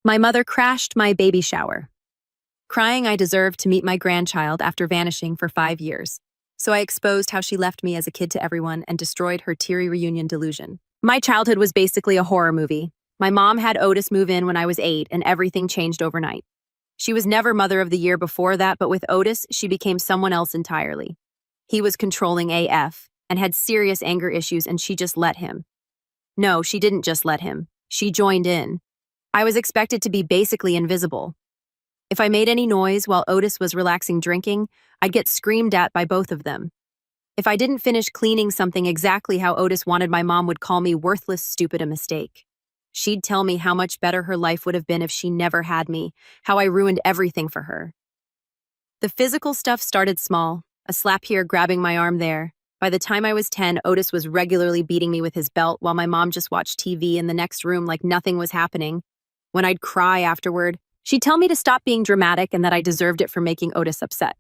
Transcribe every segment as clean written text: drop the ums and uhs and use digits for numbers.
My mother crashed my baby shower. Crying I deserved to meet my grandchild after vanishing for 5 years. So I exposed how she left me as a kid to everyone and destroyed her teary reunion delusion. My childhood was basically a horror movie. My mom had Otis move in when I was 8 and everything changed overnight. She was never Mother of the Year before that, but with Otis, she became someone else entirely. He was controlling AF and had serious anger issues, and she just let him. No, she didn't just let him. She joined in. I was expected to be basically invisible. If I made any noise while Otis was relaxing drinking, I'd get screamed at by both of them. If I didn't finish cleaning something exactly how Otis wanted, my mom would call me worthless, stupid, a mistake. She'd tell me how much better her life would have been if she never had me, how I ruined everything for her. The physical stuff started small, a slap here, grabbing my arm there. By the time I was 10, Otis was regularly beating me with his belt while my mom just watched TV in the next room like nothing was happening. When I'd cry afterward, she'd tell me to stop being dramatic and that I deserved it for making Otis upset.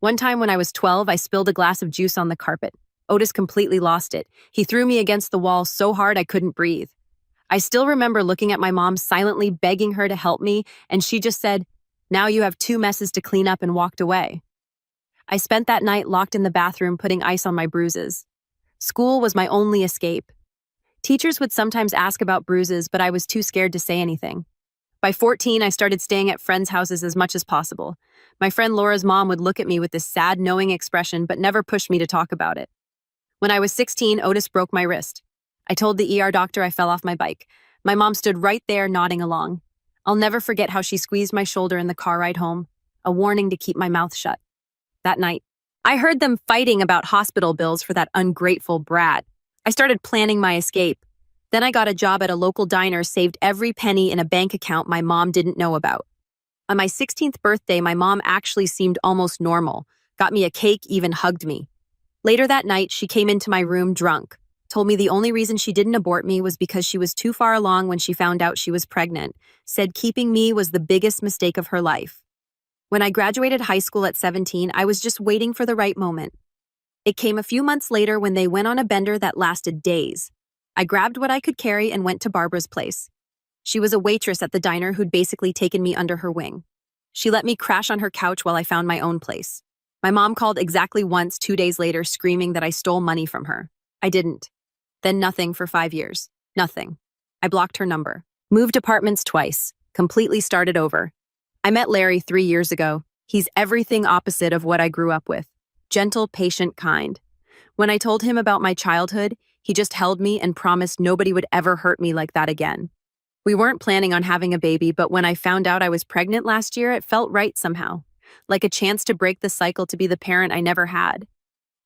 One time when I was 12, I spilled a glass of juice on the carpet. Otis completely lost it. He threw me against the wall so hard I couldn't breathe. I still remember looking at my mom silently begging her to help me, and she just said, "Now you have 2 messes to clean up," and walked away. I spent that night locked in the bathroom putting ice on my bruises. School was my only escape. Teachers would sometimes ask about bruises, but I was too scared to say anything. By 14, I started staying at friends' houses as much as possible. My friend Laura's mom would look at me with this sad, knowing expression, but never pushed me to talk about it. When I was 16, Otis broke my wrist. I told the ER doctor I fell off my bike. My mom stood right there nodding along. I'll never forget how she squeezed my shoulder in the car ride home, a warning to keep my mouth shut. That night, I heard them fighting about hospital bills for that ungrateful brat. I started planning my escape. Then I got a job at a local diner, saved every penny in a bank account my mom didn't know about. On my 16th birthday, my mom actually seemed almost normal, got me a cake, even hugged me. Later that night, she came into my room drunk, told me the only reason she didn't abort me was because she was too far along when she found out she was pregnant, said keeping me was the biggest mistake of her life. When I graduated high school at 17, I was just waiting for the right moment. It came a few months later when they went on a bender that lasted days. I grabbed what I could carry and went to Barbara's place. She was a waitress at the diner who'd basically taken me under her wing. She let me crash on her couch while I found my own place. My mom called exactly once 2 days later, screaming that I stole money from her. I didn't. Then nothing for 5 years. Nothing. I blocked her number. Moved apartments twice. Completely started over. I met Larry 3 years ago. He's everything opposite of what I grew up with. Gentle, patient, kind. When I told him about my childhood, he just held me and promised nobody would ever hurt me like that again. We weren't planning on having a baby, but when I found out I was pregnant last year, it felt right somehow. Like a chance to break the cycle to be the parent I never had.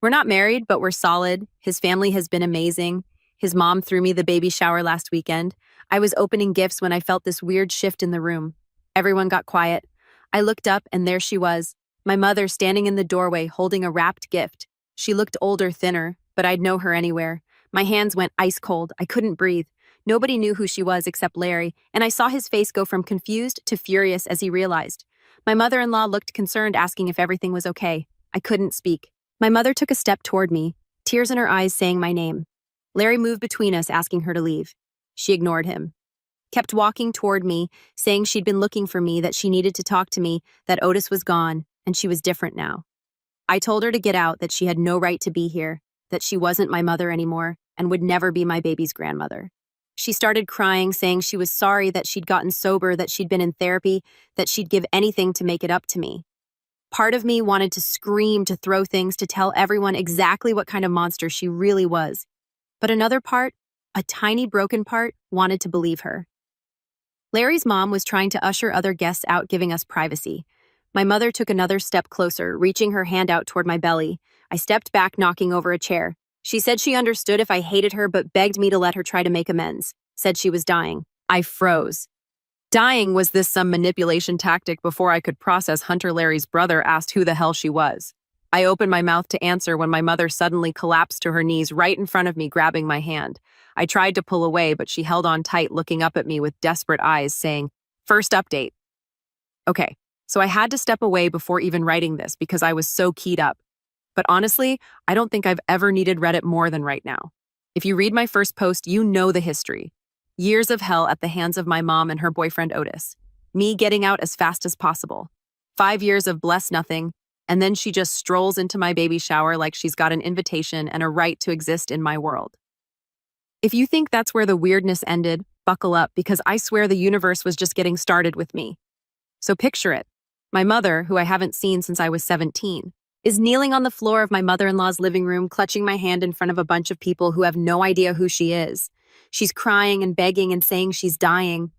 We're not married, but we're solid. His family has been amazing. His mom threw me the baby shower last weekend. I was opening gifts when I felt this weird shift in the room. Everyone got quiet. I looked up and there she was, my mother standing in the doorway holding a wrapped gift. She looked older, thinner, but I'd know her anywhere. My hands went ice cold. I couldn't breathe. Nobody knew who she was except Larry, and I saw his face go from confused to furious as he realized. My mother-in-law looked concerned, asking if everything was okay. I couldn't speak. My mother took a step toward me, tears in her eyes saying my name. Larry moved between us, asking her to leave. She ignored him. Kept walking toward me, saying she'd been looking for me, that she needed to talk to me, that Otis was gone, and she was different now. I told her to get out, that she had no right to be here, that she wasn't my mother anymore, and would never be my baby's grandmother. She started crying, saying she was sorry that she'd gotten sober, that she'd been in therapy, that she'd give anything to make it up to me. Part of me wanted to scream, to throw things, to tell everyone exactly what kind of monster she really was. But another part, a tiny broken part, wanted to believe her. Larry's mom was trying to usher other guests out, giving us privacy. My mother took another step closer, reaching her hand out toward my belly. I stepped back, knocking over a chair. She said she understood if I hated her, but begged me to let her try to make amends. Said she was dying. I froze. Dying? Was this some manipulation tactic? Before I could process, Hunter, Larry's brother, asked who the hell she was. I opened my mouth to answer when my mother suddenly collapsed to her knees right in front of me, grabbing my hand. I tried to pull away, but she held on tight, looking up at me with desperate eyes, saying, "First update." Okay, so I had to step away before even writing this because I was so keyed up. But honestly, I don't think I've ever needed Reddit more than right now. If you read my first post, you know the history. Years of hell at the hands of my mom and her boyfriend Otis. Me getting out as fast as possible. 5 years of blessed nothing, and then she just strolls into my baby shower like she's got an invitation and a right to exist in my world. If you think that's where the weirdness ended, buckle up because I swear the universe was just getting started with me. So picture it. My mother, who I haven't seen since I was 17, is kneeling on the floor of my mother-in-law's living room, clutching my hand in front of a bunch of people who have no idea who she is. She's crying and begging and saying she's dying.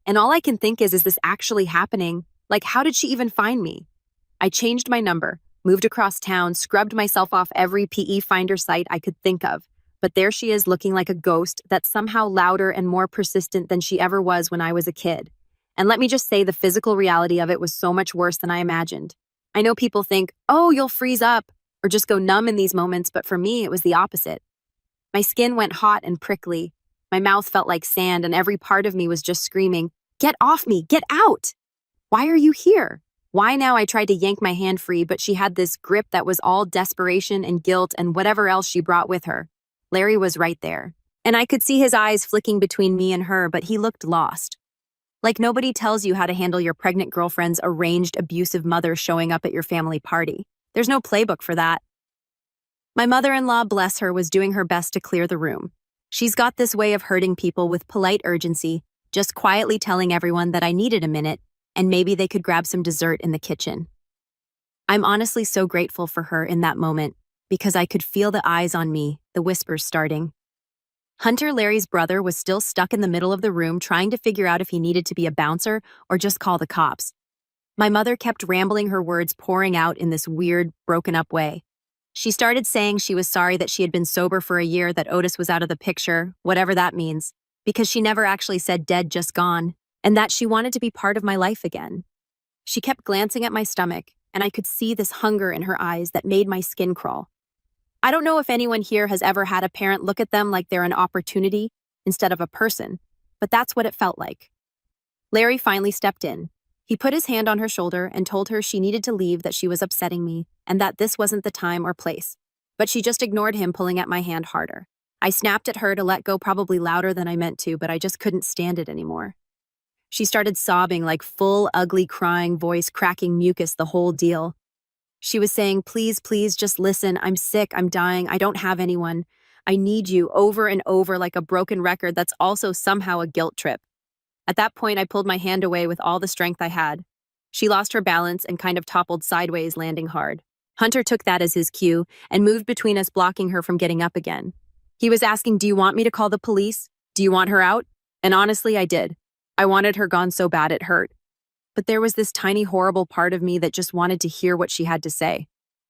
And all I can think is this actually happening? Like, how did she even find me? I changed my number, moved across town, scrubbed myself off every PE Finder site I could think of. But there she is looking like a ghost that's somehow louder and more persistent than she ever was when I was a kid. And let me just say the physical reality of it was so much worse than I imagined. I know people think, oh, you'll freeze up or just go numb in these moments, but for me, it was the opposite. My skin went hot and prickly. My mouth felt like sand and every part of me was just screaming, "Get off me, get out! Why are you here?" Why now? I tried to yank my hand free, but she had this grip that was all desperation and guilt and whatever else she brought with her. Larry was right there, and I could see his eyes flicking between me and her, but he looked lost. Like nobody tells you how to handle your pregnant girlfriend's arranged abusive mother showing up at your family party. There's no playbook for that. My mother-in-law, bless her, was doing her best to clear the room. She's got this way of hurting people with polite urgency, just quietly telling everyone that I needed a minute, and maybe they could grab some dessert in the kitchen. I'm honestly so grateful for her in that moment, because I could feel the eyes on me, the whispers starting. Hunter, Larry's brother, was still stuck in the middle of the room trying to figure out if he needed to be a bouncer or just call the cops. My mother kept rambling, her words pouring out in this weird, broken-up way. She started saying she was sorry that she had been sober for a year, that Otis was out of the picture, whatever that means, because she never actually said dead, just gone, and that she wanted to be part of my life again. She kept glancing at my stomach, and I could see this hunger in her eyes that made my skin crawl. I don't know if anyone here has ever had a parent look at them like they're an opportunity instead of a person, but that's what it felt like. Larry finally stepped in. He put his hand on her shoulder and told her she needed to leave, that she was upsetting me, and that this wasn't the time or place. But she just ignored him, pulling at my hand harder. I snapped at her to let go, probably louder than I meant to, but I just couldn't stand it anymore. She started sobbing, like full, ugly, crying voice, cracking mucus, the whole deal. She was saying, "Please, please, just listen. I'm sick, I'm dying, I don't have anyone. I need you," over and over like a broken record that's also somehow a guilt trip. At that point, I pulled my hand away with all the strength I had. She lost her balance and kind of toppled sideways, landing hard. Hunter took that as his cue and moved between us, blocking her from getting up again. He was asking, "Do you want me to call the police? Do you want her out?" And honestly, I did. I wanted her gone so bad it hurt. But there was this tiny, horrible part of me that just wanted to hear what she had to say,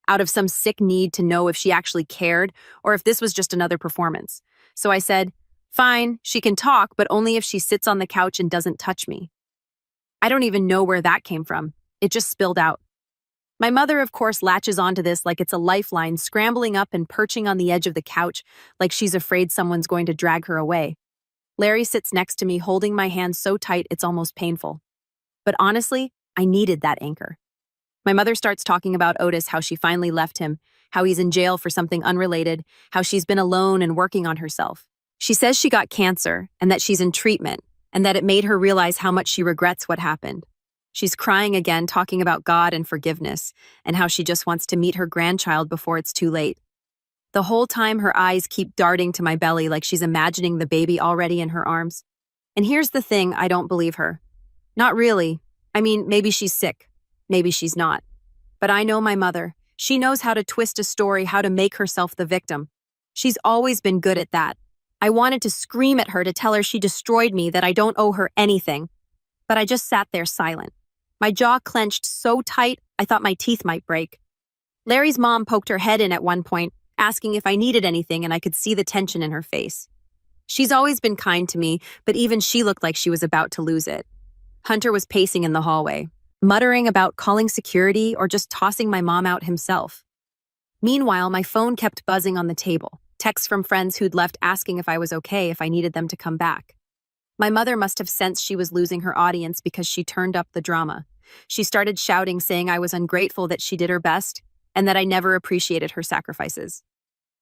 out of some sick need to know if she actually cared or if this was just another performance. So I said, "Fine, she can talk, but only if she sits on the couch and doesn't touch me." I don't even know where that came from. It just spilled out. My mother, of course, latches onto this like it's a lifeline, scrambling up and perching on the edge of the couch like she's afraid someone's going to drag her away. Larry sits next to me, holding my hand so tight it's almost painful. But honestly, I needed that anchor. My mother starts talking about Otis, how she finally left him, how he's in jail for something unrelated, how she's been alone and working on herself. She says she got cancer and that she's in treatment and that it made her realize how much she regrets what happened. She's crying again, talking about God and forgiveness and how she just wants to meet her grandchild before it's too late. The whole time her eyes keep darting to my belly like she's imagining the baby already in her arms. And here's the thing, I don't believe her. Not really. I mean, maybe she's sick. Maybe she's not. But I know my mother. She knows how to twist a story, how to make herself the victim. She's always been good at that. I wanted to scream at her to tell her she destroyed me, that I don't owe her anything. But I just sat there silent. My jaw clenched so tight, I thought my teeth might break. Larry's mom poked her head in at one point, asking if I needed anything, and I could see the tension in her face. She's always been kind to me, but even she looked like she was about to lose it. Hunter was pacing in the hallway, muttering about calling security or just tossing my mom out himself. Meanwhile, my phone kept buzzing on the table, texts from friends who'd left asking if I was okay, if I needed them to come back. My mother must have sensed she was losing her audience because she turned up the drama. She started shouting, saying I was ungrateful, that she did her best, and that I never appreciated her sacrifices.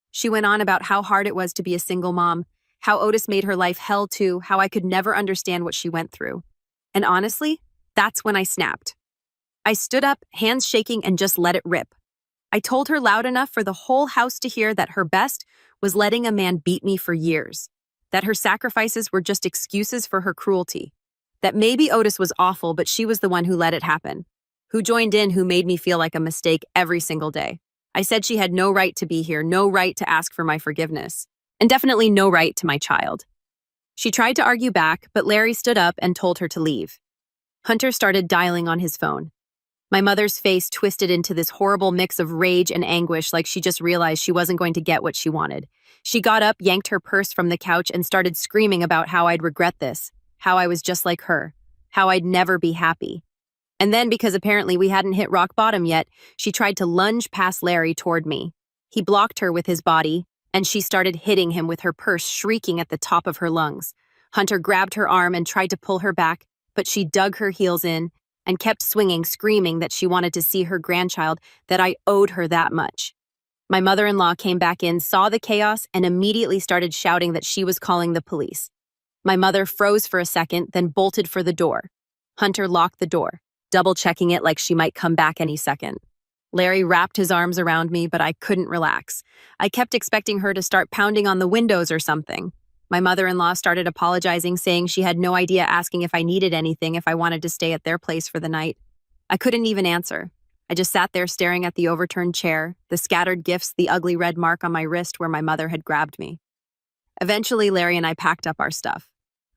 She went on about how hard it was to be a single mom, how Otis made her life hell too, how I could never understand what she went through. And honestly, that's when I snapped. I stood up, hands shaking, and just let it rip. I told her loud enough for the whole house to hear that her best was letting a man beat me for years, that her sacrifices were just excuses for her cruelty, that maybe Otis was awful, but she was the one who let it happen, who joined in, who made me feel like a mistake every single day. I said she had no right to be here, no right to ask for my forgiveness, and definitely no right to my child. She tried to argue back, but Larry stood up and told her to leave. Hunter started dialing on his phone. My mother's face twisted into this horrible mix of rage and anguish, like she just realized she wasn't going to get what she wanted. She got up, yanked her purse from the couch, and started screaming about how I'd regret this, how I was just like her, how I'd never be happy. And then, because apparently we hadn't hit rock bottom yet, she tried to lunge past Larry toward me. He blocked her with his body, and she started hitting him with her purse, shrieking at the top of her lungs. Hunter grabbed her arm and tried to pull her back, but she dug her heels in and kept swinging, screaming that she wanted to see her grandchild, that I owed her that much. My mother-in-law came back in, saw the chaos, and immediately started shouting that she was calling the police. My mother froze for a second, then bolted for the door. Hunter locked the door, double-checking it like she might come back any second. Larry wrapped his arms around me, but I couldn't relax. I kept expecting her to start pounding on the windows or something. My mother-in-law started apologizing, saying she had no idea, asking if I needed anything, if I wanted to stay at their place for the night. I couldn't even answer. I just sat there staring at the overturned chair, the scattered gifts, the ugly red mark on my wrist where my mother had grabbed me. Eventually, Larry and I packed up our stuff.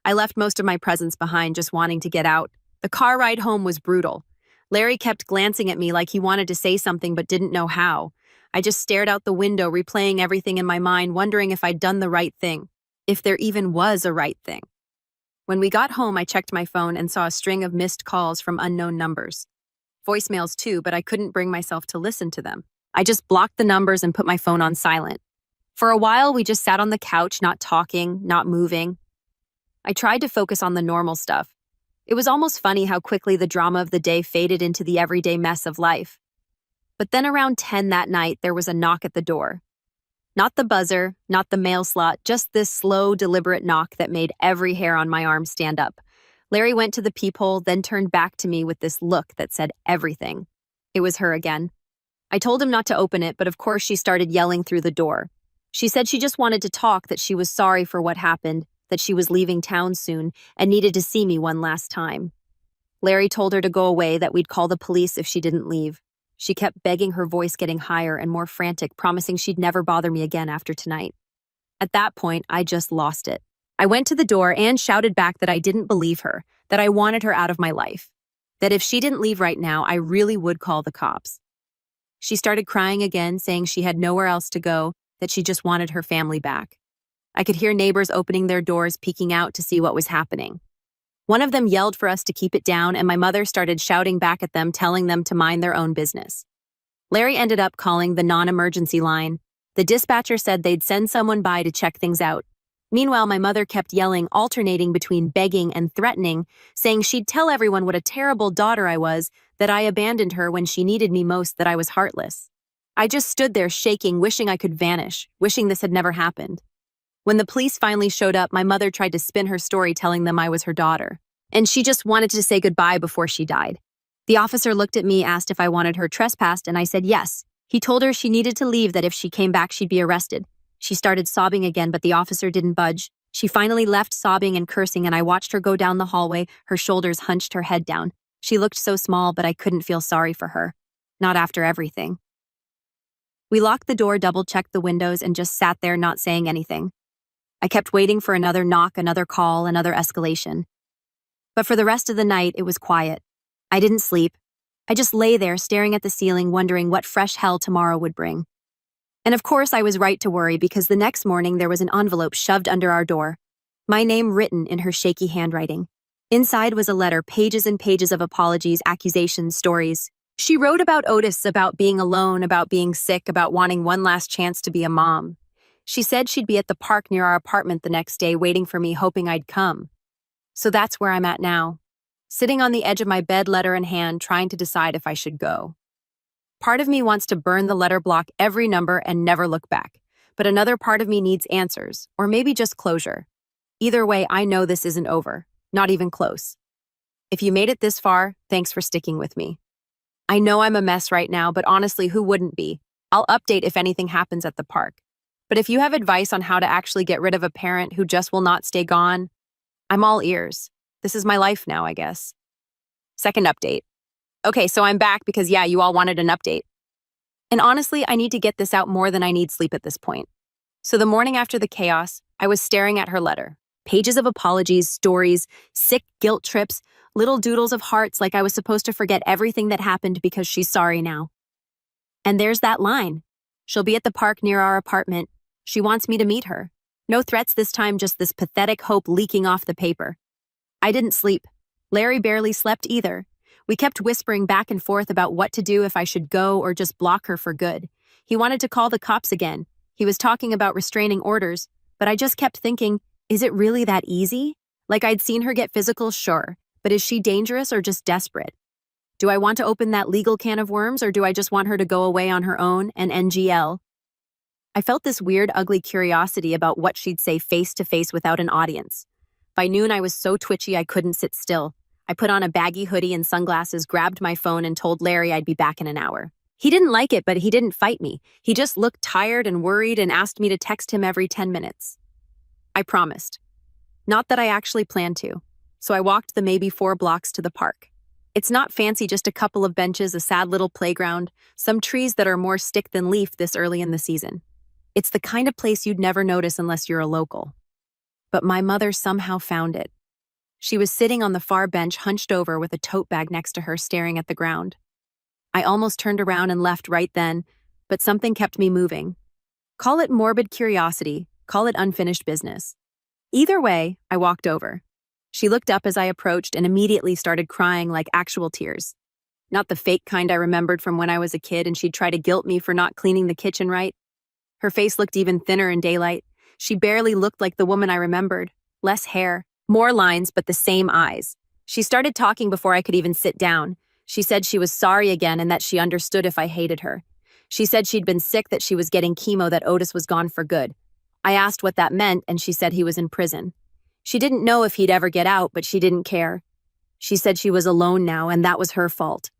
I left most of my presents behind, just wanting to get out. The car ride home was brutal. Larry kept glancing at me like he wanted to say something but didn't know how. I just stared out the window, replaying everything in my mind, wondering if I'd done the right thing. If there even was a right thing. When we got home, I checked my phone and saw a string of missed calls from unknown numbers. Voicemails too, but I couldn't bring myself to listen to them. I just blocked the numbers and put my phone on silent. For a while, we just sat on the couch, not talking, not moving. I tried to focus on the normal stuff. It was almost funny how quickly the drama of the day faded into the everyday mess of life. But then around 10 that night, there was a knock at the door. Not the buzzer, not the mail slot, just this slow, deliberate knock that made every hair on my arm stand up. Larry went to the peephole, then turned back to me with this look that said everything. It was her again. I told him not to open it, but of course she started yelling through the door. She said she just wanted to talk, that she was sorry for what happened, that she was leaving town soon, and needed to see me one last time. Larry told her to go away, that we'd call the police if she didn't leave. She kept begging, her voice getting higher and more frantic, promising she'd never bother me again after tonight. At that point, I just lost it. I went to the door and shouted back that I didn't believe her, that I wanted her out of my life, that if she didn't leave right now, I really would call the cops. She started crying again, saying she had nowhere else to go, that she just wanted her family back. I could hear neighbors opening their doors, peeking out to see what was happening. One of them yelled for us to keep it down, and my mother started shouting back at them, telling them to mind their own business. Larry ended up calling the non-emergency line. The dispatcher said they'd send someone by to check things out. Meanwhile, my mother kept yelling, alternating between begging and threatening, saying she'd tell everyone what a terrible daughter I was, that I abandoned her when she needed me most, that I was heartless. I just stood there shaking, wishing I could vanish, wishing this had never happened. When the police finally showed up, my mother tried to spin her story, telling them I was her daughter, and she just wanted to say goodbye before she died. The officer looked at me, asked if I wanted her trespassed, and I said yes. He told her she needed to leave, that if she came back, she'd be arrested. She started sobbing again, but the officer didn't budge. She finally left, sobbing and cursing, and I watched her go down the hallway, her shoulders hunched, her head down. She looked so small, but I couldn't feel sorry for her. Not after everything. We locked the door, double-checked the windows, and just sat there not saying anything. I kept waiting for another knock, another call, another escalation. But for the rest of the night, it was quiet. I didn't sleep. I just lay there staring at the ceiling, wondering what fresh hell tomorrow would bring. And of course, I was right to worry, because the next morning there was an envelope shoved under our door. My name written in her shaky handwriting. Inside was a letter, pages and pages of apologies, accusations, stories. She wrote about Otis, about being alone, about being sick, about wanting one last chance to be a mom. She said she'd be at the park near our apartment the next day, waiting for me, hoping I'd come. So that's where I'm at now, sitting on the edge of my bed, letter in hand, trying to decide if I should go. Part of me wants to burn the letter, block every number, and never look back. but another part of me needs answers, or maybe just closure. Either way, I know this isn't over, not even close. If you made it this far, thanks for sticking with me. I know I'm a mess right now, but honestly, who wouldn't be? I'll update if anything happens at the park. But if you have advice on how to actually get rid of a parent who just will not stay gone, I'm all ears. This is my life now, I guess. Second update. Okay, so I'm back because, yeah, you all wanted an update. And honestly, I need to get this out more than I need sleep at this point. So the morning after the chaos, I was staring at her letter. Pages of apologies, stories, sick guilt trips, little doodles of hearts like I was supposed to forget everything that happened because she's sorry now. And there's that line. She'll be at the park near our apartment. She wants me to meet her. No threats this time, just this pathetic hope leaking off the paper. I didn't sleep. Larry barely slept either. We kept whispering back and forth about what to do if I should go or just block her for good. He wanted to call the cops again. He was talking about restraining orders, but I just kept thinking, is it really that easy? Like I'd seen her get physical, sure, but is she dangerous or just desperate? Do I want to open that legal can of worms, or do I just want her to go away on her own and NGL? I felt this weird, ugly curiosity about what she'd say face to face without an audience. By noon, I was so twitchy I couldn't sit still. I put on a baggy hoodie and sunglasses, grabbed my phone, and told Larry I'd be back in an hour. He didn't like it, but he didn't fight me. He just looked tired and worried and asked me to text him every 10 minutes. I promised. Not that I actually planned to. So I walked the maybe 4 blocks to the park. It's not fancy, just a couple of benches, a sad little playground, some trees that are more stick than leaf this early in the season. It's the kind of place you'd never notice unless you're a local. But my mother somehow found it. She was sitting on the far bench, hunched over with a tote bag next to her, staring at the ground. I almost turned around and left right then, but something kept me moving. Call it morbid curiosity, call it unfinished business. Either way, I walked over. She looked up as I approached and immediately started crying, like actual tears. Not the fake kind I remembered from when I was a kid and she'd try to guilt me for not cleaning the kitchen right. Her face looked even thinner in daylight. She barely looked like the woman I remembered. Less hair, more lines, but the same eyes. She started talking before I could even sit down. She said she was sorry again and that she understood if I hated her. She said she'd been sick, that she was getting chemo, that Otis was gone for good. I asked what that meant, and she said he was in prison. She didn't know if he'd ever get out, but she didn't care. She said she was alone now, and that was her fault.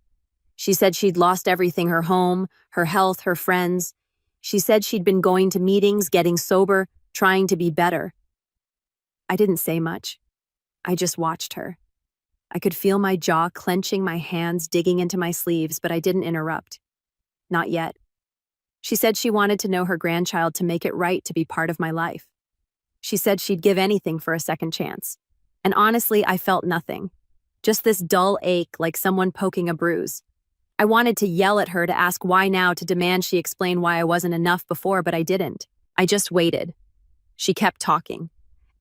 She said she'd lost everything, her home, her health, her friends. She said she'd been going to meetings, getting sober, trying to be better. I didn't say much. I just watched her. I could feel my jaw clenching, my hands digging into my sleeves, but I didn't interrupt. Not yet. She said she wanted to know her grandchild, to make it right, to be part of my life. She said she'd give anything for a second chance. And honestly, I felt nothing. Just this dull ache, like someone poking a bruise. I wanted to yell at her, to ask why now, to demand she explain why I wasn't enough before, but I didn't. I just waited. She kept talking.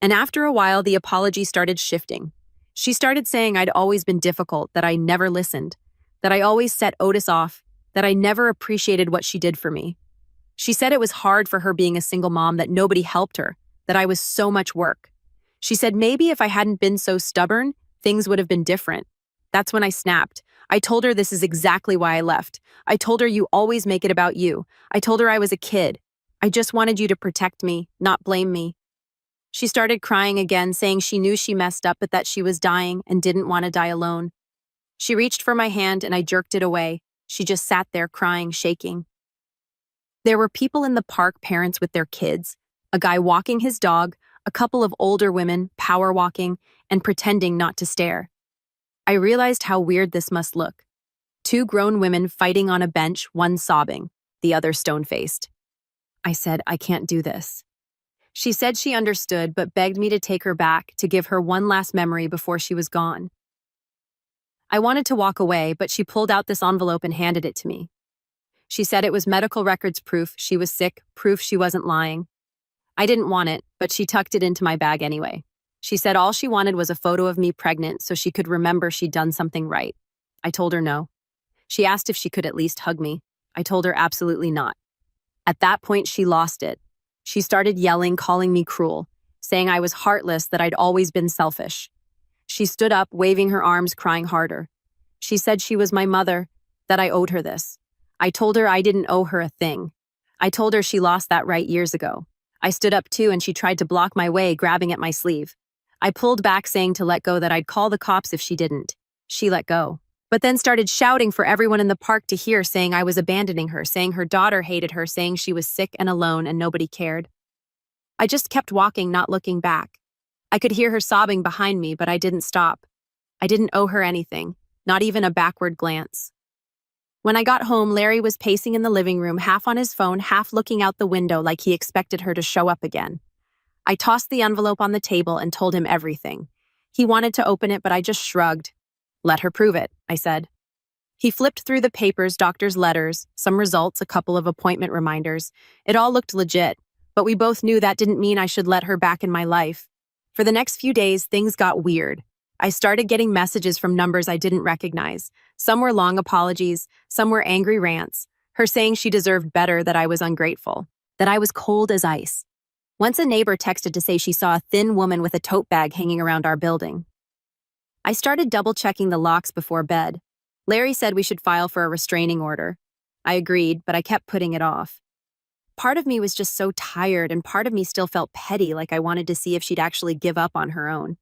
And after a while, the apology started shifting. She started saying I'd always been difficult, that I never listened, that I always set Otis off, that I never appreciated what she did for me. She said it was hard for her being a single mom, that nobody helped her, that I was so much work. She said maybe if I hadn't been so stubborn, things would have been different. That's when I snapped. I told her this is exactly why I left. I told her you always make it about you. I told her I was a kid. I just wanted you to protect me, not blame me. She started crying again, saying she knew she messed up, but that she was dying and didn't want to die alone. She reached for my hand and I jerked it away. She just sat there crying, shaking. There were people in the park, parents with their kids, a guy walking his dog, a couple of older women power walking and pretending not to stare. I realized how weird this must look. 2 grown women fighting on a bench, one sobbing, the other stone-faced. I said, I can't do this. She said she understood, but begged me to take her back, to give her one last memory before she was gone. I wanted to walk away, but she pulled out this envelope and handed it to me. She said it was medical records proof she was sick, proof she wasn't lying. I didn't want it, but she tucked it into my bag anyway. She said all she wanted was a photo of me pregnant so she could remember she'd done something right. I told her no. She asked if she could at least hug me. I told her absolutely not. At that point, she lost it. She started yelling, calling me cruel, saying I was heartless, that I'd always been selfish. She stood up, waving her arms, crying harder. She said she was my mother, that I owed her this. I told her I didn't owe her a thing. I told her she lost that right years ago. I stood up too and she tried to block my way, grabbing at my sleeve. I pulled back saying to let go, that I'd call the cops if she didn't. She let go. But then started shouting for everyone in the park to hear, saying I was abandoning her, saying her daughter hated her, saying she was sick and alone and nobody cared. I just kept walking, not looking back. I could hear her sobbing behind me, but I didn't stop. I didn't owe her anything, not even a backward glance. When I got home, Larry was pacing in the living room, half on his phone, half looking out the window like he expected her to show up again. I tossed the envelope on the table and told him everything. He wanted to open it, but I just shrugged. Let her prove it, I said. He flipped through the papers, doctor's letters, some results, a couple of appointment reminders. It all looked legit, but we both knew that didn't mean I should let her back in my life. For the next few days, things got weird. I started getting messages from numbers I didn't recognize. Some were long apologies, some were angry rants, her saying she deserved better, that I was ungrateful, that I was cold as ice. Once a neighbor texted to say she saw a thin woman with a tote bag hanging around our building. I started double-checking the locks before bed. Larry said we should file for a restraining order. I agreed, but I kept putting it off. Part of me was just so tired, and part of me still felt petty, like I wanted to see if she'd actually give up on her own.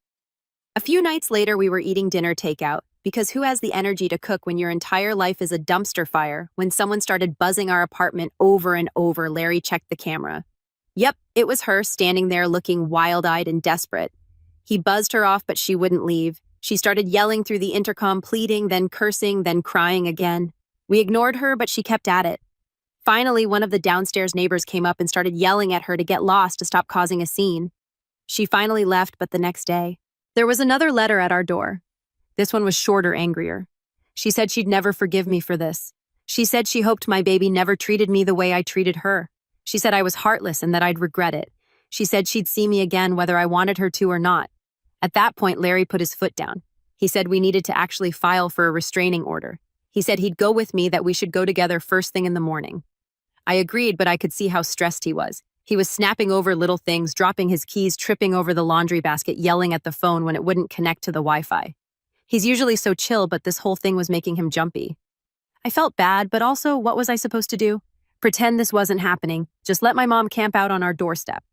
A few nights later, we were eating dinner takeout, because who has the energy to cook when your entire life is a dumpster fire? When someone started buzzing our apartment over and over, Larry checked the camera. Yep, it was her, standing there looking wild-eyed and desperate. He buzzed her off, but she wouldn't leave. She started yelling through the intercom, pleading, then cursing, then crying again. We ignored her, but she kept at it. Finally, one of the downstairs neighbors came up and started yelling at her to get lost, to stop causing a scene. She finally left, but the next day, there was another letter at our door. This one was shorter, angrier. She said she'd never forgive me for this. She said she hoped my baby never treated me the way I treated her. She said I was heartless and that I'd regret it. She said she'd see me again whether I wanted her to or not. At that point, Larry put his foot down. He said we needed to actually file for a restraining order. He said he'd go with me, that we should go together first thing in the morning. I agreed, but I could see how stressed he was. He was snapping over little things, dropping his keys, tripping over the laundry basket, yelling at the phone when it wouldn't connect to the Wi-Fi. He's usually so chill, but this whole thing was making him jumpy. I felt bad, but also, what was I supposed to do? Pretend this wasn't happening, just let my mom camp out on our doorstep.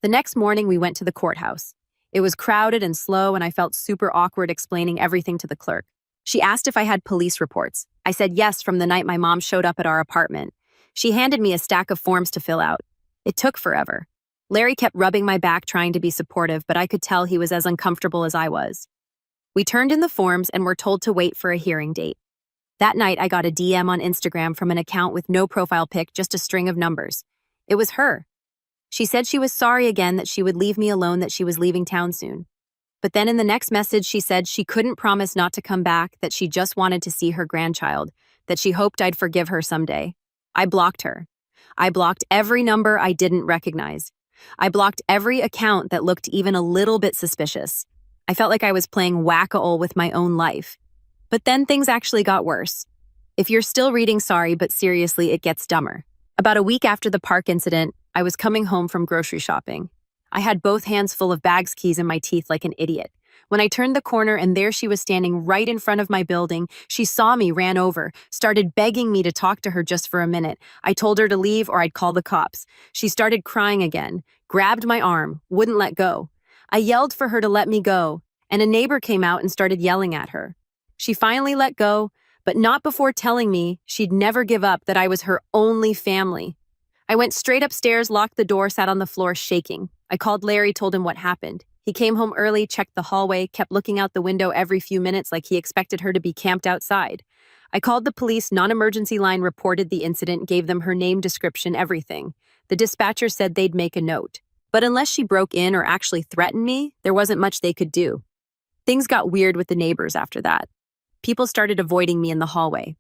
The next morning, we went to the courthouse. It was crowded and slow, and I felt super awkward explaining everything to the clerk. She asked if I had police reports. I said yes, from the night my mom showed up at our apartment. She handed me a stack of forms to fill out. It took forever. Larry kept rubbing my back, trying to be supportive, but I could tell he was as uncomfortable as I was. We turned in the forms and were told to wait for a hearing date. That night, I got a DM on Instagram from an account with no profile pic, just a string of numbers. It was her. She said she was sorry again, that she would leave me alone, that she was leaving town soon. But then in the next message, she said she couldn't promise not to come back, that she just wanted to see her grandchild, that she hoped I'd forgive her someday. I blocked her. I blocked every number I didn't recognize. I blocked every account that looked even a little bit suspicious. I felt like I was playing whack-a-mole with my own life. But then things actually got worse. If you're still reading, sorry, but seriously, it gets dumber. About a week after the park incident, I was coming home from grocery shopping. I had both hands full of bags keys in my teeth like an idiot. When I turned the corner and there she was standing right in front of my building, she saw me, ran over, started begging me to talk to her just for a minute. I told her to leave or I'd call the cops. She started crying again, grabbed my arm, wouldn't let go. I yelled for her to let me go, and a neighbor came out and started yelling at her. She finally let go, but not before telling me she'd never give up, that I was her only family. I went straight upstairs, locked the door, sat on the floor shaking. I called Larry, told him what happened. He came home early, checked the hallway, kept looking out the window every few minutes like he expected her to be camped outside. I called the police, non-emergency line, reported the incident, gave them her name, description, everything. The dispatcher said they'd make a note. But unless she broke in or actually threatened me, there wasn't much they could do. Things got weird with the neighbors after that. People started avoiding me in the hallway.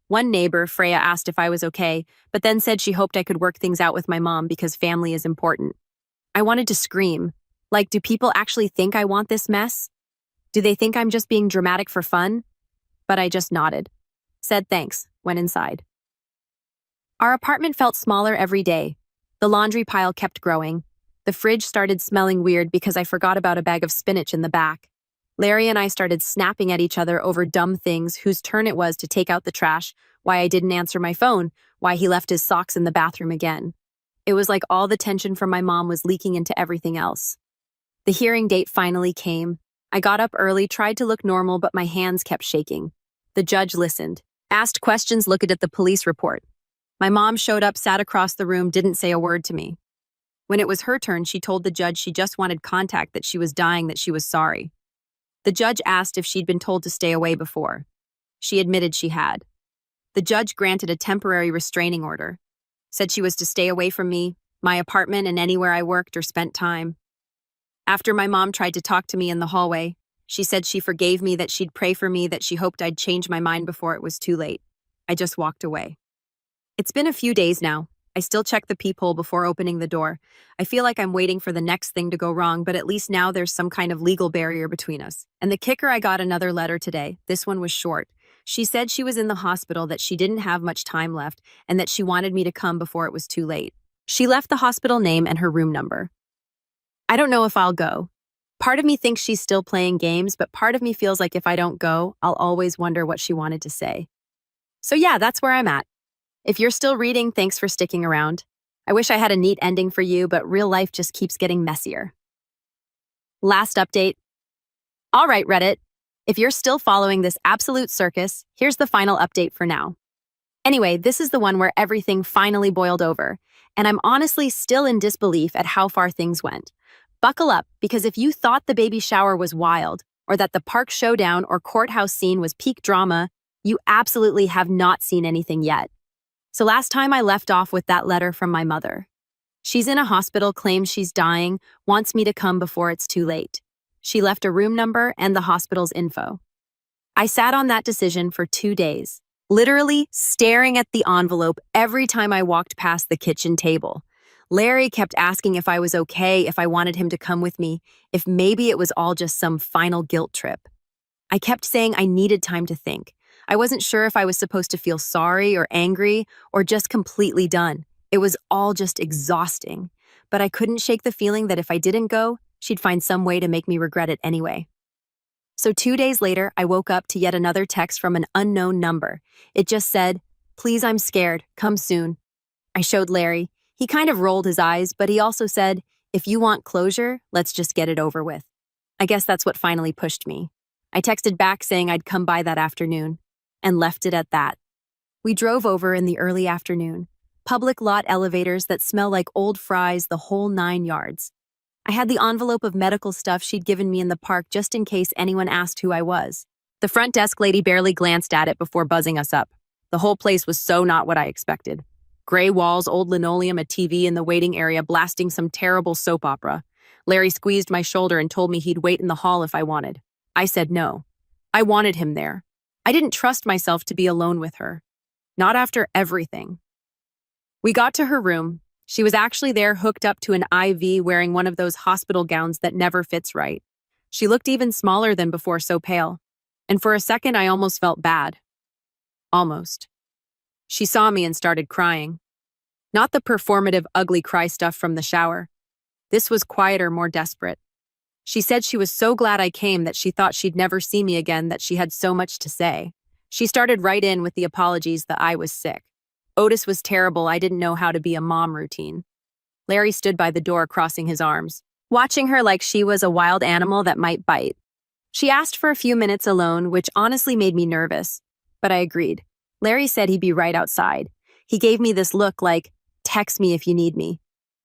One neighbor, Freya, asked if I was okay, but then said she hoped I could work things out with my mom because family is important. I wanted to scream. Like, do people actually think I want this mess? Do they think I'm just being dramatic for fun? But I just nodded, said thanks, went inside. Our apartment felt smaller every day. The laundry pile kept growing. The fridge started smelling weird because I forgot about a bag of spinach in the back. Larry and I started snapping at each other over dumb things, whose turn it was to take out the trash, why I didn't answer my phone, why he left his socks in the bathroom again. It was like all the tension from my mom was leaking into everything else. The hearing date finally came. I got up early, tried to look normal, but my hands kept shaking. The judge listened, asked questions, looked at the police report. My mom showed up, sat across the room, didn't say a word to me. When it was her turn, she told the judge she just wanted contact, that she was dying, that she was sorry. The judge asked if she'd been told to stay away before. She admitted she had. The judge granted a temporary restraining order, said she was to stay away from me, my apartment, and anywhere I worked or spent time. After my mom tried to talk to me in the hallway, she said she forgave me, that she'd pray for me, that she hoped I'd change my mind before it was too late. I just walked away. It's been a few days now. I still check the peephole before opening the door. I feel like I'm waiting for the next thing to go wrong, but at least now there's some kind of legal barrier between us. And the kicker, I got another letter today. This one was short. She said she was in the hospital, that she didn't have much time left, and that she wanted me to come before it was too late. She left the hospital name and her room number. I don't know if I'll go. Part of me thinks she's still playing games, but part of me feels like if I don't go, I'll always wonder what she wanted to say. So yeah, that's where I'm at. If you're still reading, thanks for sticking around. I wish I had a neat ending for you, but real life just keeps getting messier. Last update. All right, Reddit. If you're still following this absolute circus, here's the final update for now. Anyway, this is the one where everything finally boiled over, and I'm honestly still in disbelief at how far things went. Buckle up, because if you thought the baby shower was wild, or that the park showdown or courthouse scene was peak drama, you absolutely have not seen anything yet. So last time I left off with that letter from my mother. She's in a hospital, claims she's dying, wants me to come before it's too late. She left a room number and the hospital's info. I sat on that decision for 2 days, literally staring at the envelope every time I walked past the kitchen table. Larry kept asking if I was okay, if I wanted him to come with me, if maybe it was all just some final guilt trip. I kept saying I needed time to think. I wasn't sure if I was supposed to feel sorry or angry or just completely done. It was all just exhausting. But I couldn't shake the feeling that if I didn't go, she'd find some way to make me regret it anyway. So 2 days later, I woke up to yet another text from an unknown number. It just said, "Please, I'm scared. Come soon." I showed Larry. He kind of rolled his eyes, but he also said, "If you want closure, let's just get it over with." I guess that's what finally pushed me. I texted back saying I'd come by that afternoon, and left it at that. We drove over in the early afternoon. Public lot elevators that smell like old fries, the whole 9 yards. I had the envelope of medical stuff she'd given me in the park just in case anyone asked who I was. The front desk lady barely glanced at it before buzzing us up. The whole place was so not what I expected. Gray walls, old linoleum, a TV in the waiting area blasting some terrible soap opera. Larry squeezed my shoulder and told me he'd wait in the hall if I wanted. I said no. I wanted him there. I didn't trust myself to be alone with her. Not after everything. We got to her room. She was actually there, hooked up to an IV, wearing one of those hospital gowns that never fits right. She looked even smaller than before, so pale. And for a second, I almost felt bad. Almost. She saw me and started crying. Not the performative, ugly cry stuff from the shower. This was quieter, more desperate. She said she was so glad I came, that she thought she'd never see me again, that she had so much to say. She started right in with the apologies that I was sick. Otis was terrible, I didn't know how to be a mom routine. Larry stood by the door, crossing his arms, watching her like she was a wild animal that might bite. She asked for a few minutes alone, which honestly made me nervous, but I agreed. Larry said he'd be right outside. He gave me this look like, "Text me if you need me."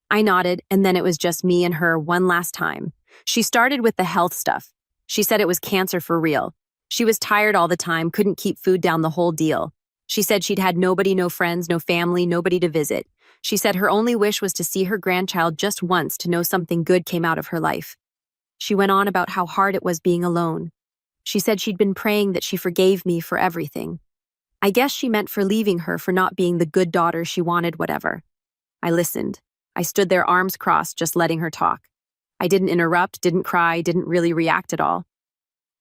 I nodded, and then it was just me and her one last time. She started with the health stuff. She said it was cancer for real. She was tired all the time, couldn't keep food down, the whole deal. She said she'd had nobody, no friends, no family, nobody to visit. She said her only wish was to see her grandchild just once, to know something good came out of her life. She went on about how hard it was being alone. She said she'd been praying that she forgave me for everything. I guess she meant for leaving her, for not being the good daughter she wanted, whatever. I listened. I stood there, arms crossed, just letting her talk. I didn't interrupt, didn't cry, didn't really react at all.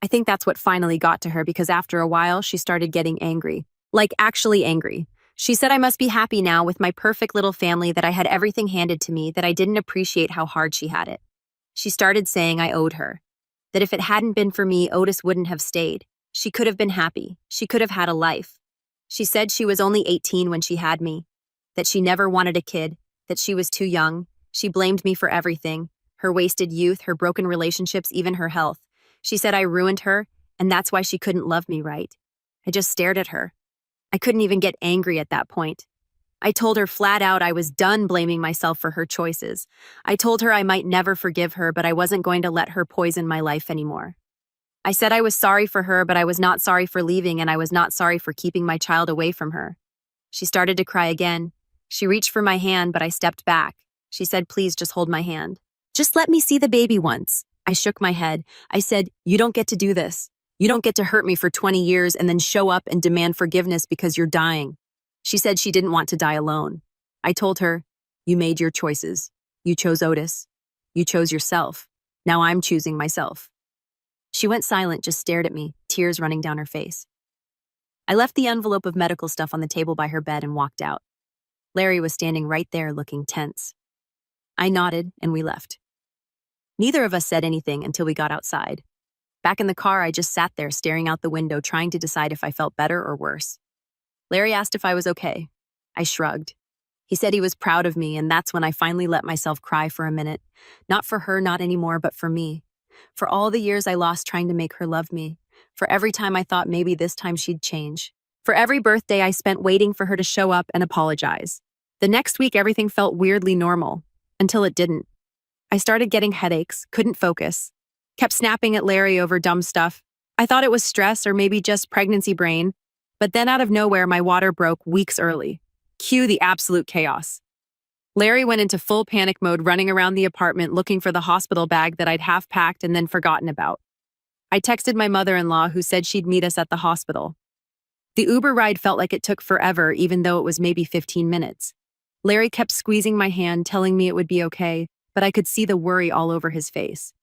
I think that's what finally got to her, because after a while, she started getting angry. Like, actually angry. She said I must be happy now with my perfect little family, that I had everything handed to me, that I didn't appreciate how hard she had it. She started saying I owed her. That if it hadn't been for me, Otis wouldn't have stayed. She could have been happy. She could have had a life. She said she was only 18 when she had me. that she never wanted a kid, that she was too young. She blamed me for everything, her wasted youth, her broken relationships, even her health. She said I ruined her, and that's why she couldn't love me right. I just stared at her. I couldn't even get angry at that point. I told her flat out I was done blaming myself for her choices. I told her I might never forgive her, but I wasn't going to let her poison my life anymore. I said I was sorry for her, but I was not sorry for leaving, and I was not sorry for keeping my child away from her. She started to cry again. She reached for my hand, but I stepped back. She said, "Please just hold my hand. Just let me see the baby once." I shook my head. I said, "You don't get to do this. You don't get to hurt me for 20 years and then show up and demand forgiveness because you're dying." She said she didn't want to die alone. I told her, "You made your choices. You chose Otis. You chose yourself. Now I'm choosing myself." She went silent, just stared at me, tears running down her face. I left the envelope of medical stuff on the table by her bed and walked out. Larry was standing right there looking tense. I nodded and we left. Neither of us said anything until we got outside. Back in the car, I just sat there staring out the window, trying to decide if I felt better or worse. Larry asked if I was okay. I shrugged. He said he was proud of me, and that's when I finally let myself cry for a minute. Not for her, not anymore, but for me. For all the years I lost trying to make her love me. For every time I thought maybe this time she'd change. For every birthday I spent waiting for her to show up and apologize. The next week, everything felt weirdly normal, until it didn't. I started getting headaches, couldn't focus, kept snapping at Larry over dumb stuff. I thought it was stress or maybe just pregnancy brain, but then out of nowhere, my water broke weeks early. Cue the absolute chaos. Larry went into full panic mode, running around the apartment looking for the hospital bag that I'd half packed and then forgotten about. I texted my mother-in-law, who said she'd meet us at the hospital. The Uber ride felt like it took forever, even though it was maybe 15 minutes. Larry kept squeezing my hand, telling me it would be okay, but I could see the worry all over his face.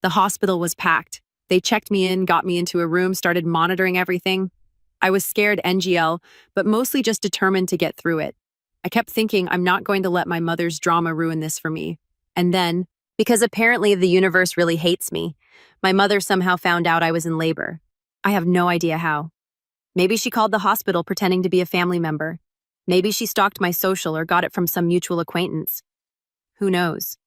The hospital was packed. They checked me in, got me into a room, started monitoring everything. I was scared NGL, but mostly just determined to get through it. I kept thinking I'm not going to let my mother's drama ruin this for me. And then, because apparently the universe really hates me, my mother somehow found out I was in labor. I have no idea how. Maybe she called the hospital pretending to be a family member. Maybe she stalked my social or got it from some mutual acquaintance. Who knows?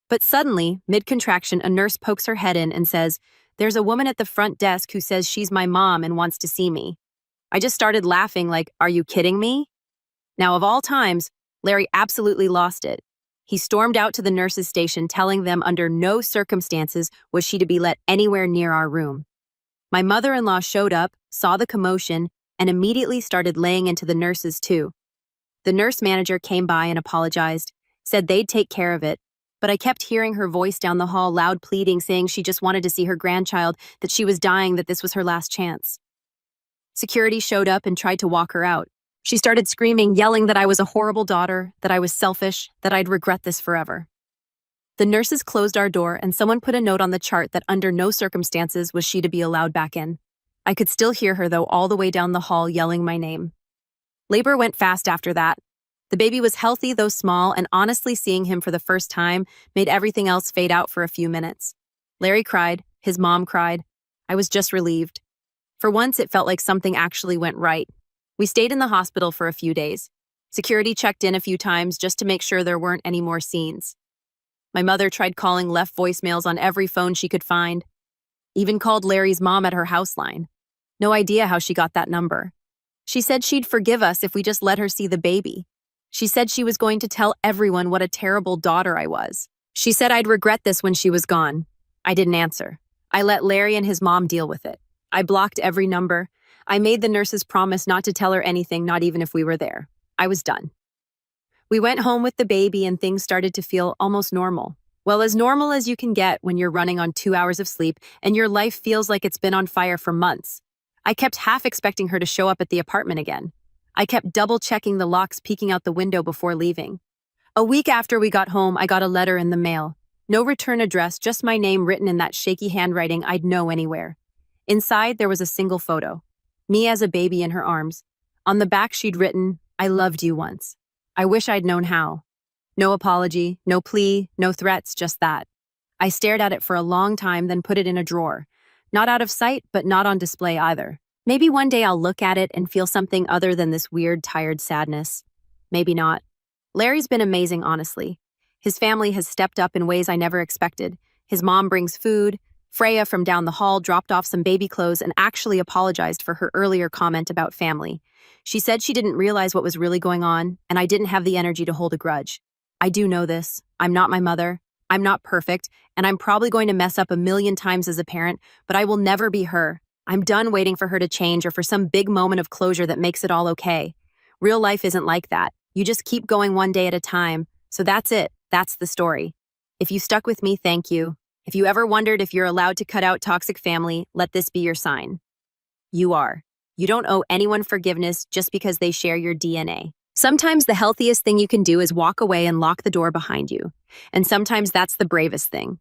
But suddenly, mid-contraction, a nurse pokes her head in and says, "There's a woman at the front desk who says she's my mom and wants to see me." I just started laughing like, "Are you kidding me?" Now, of all times, Larry absolutely lost it. He stormed out to the nurse's station, telling them under no circumstances was she to be let anywhere near our room. My mother-in-law showed up, saw the commotion, and immediately started laying into the nurses too. The nurse manager came by and apologized, said they'd take care of it, but I kept hearing her voice down the hall, loud pleading, saying she just wanted to see her grandchild, that she was dying, that this was her last chance. Security showed up and tried to walk her out. She started screaming, yelling that I was a horrible daughter, that I was selfish, that I'd regret this forever. The nurses closed our door, and someone put a note on the chart that under no circumstances was she to be allowed back in. I could still hear her, though, all the way down the hall yelling my name. Labor went fast after that. The baby was healthy, though small, and honestly seeing him for the first time made everything else fade out for a few minutes. Larry cried. His mom cried. I was just relieved. For once, it felt like something actually went right. We stayed in the hospital for a few days. Security checked in a few times just to make sure there weren't any more scenes. My mother tried calling, left voicemails on every phone she could find. Even called Larry's mom at her house line. No idea how she got that number. She said she'd forgive us if we just let her see the baby. She said she was going to tell everyone what a terrible daughter I was. She said I'd regret this when she was gone. I didn't answer. I let Larry and his mom deal with it. I blocked every number. I made the nurses promise not to tell her anything, not even if we were there. I was done. We went home with the baby and things started to feel almost normal. Well, as normal as you can get when you're running on 2 hours of sleep and your life feels like it's been on fire for months. I kept half expecting her to show up at the apartment again. I kept double-checking the locks, peeking out the window before leaving. A week after we got home, I got a letter in the mail. No return address, just my name written in that shaky handwriting I'd know anywhere. Inside, there was a single photo. Me as a baby in her arms. On the back, she'd written, "I loved you once. I wish I'd known how." No apology, no plea, no threats, just that. I stared at it for a long time, then put it in a drawer. Not out of sight, but not on display either. Maybe one day I'll look at it and feel something other than this weird, tired sadness. Maybe not. Larry's been amazing, honestly. His family has stepped up in ways I never expected. His mom brings food. Freya from down the hall dropped off some baby clothes and actually apologized for her earlier comment about family. She said she didn't realize what was really going on, and I didn't have the energy to hold a grudge. I do know this. I'm not my mother. I'm not perfect, and I'm probably going to mess up a million times as a parent, but I will never be her. I'm done waiting for her to change or for some big moment of closure that makes it all okay. Real life isn't like that. You just keep going one day at a time. So that's it. That's the story. If you stuck with me, thank you. If you ever wondered if you're allowed to cut out toxic family, let this be your sign. You are. You don't owe anyone forgiveness just because they share your DNA. Sometimes the healthiest thing you can do is walk away and lock the door behind you. And sometimes that's the bravest thing.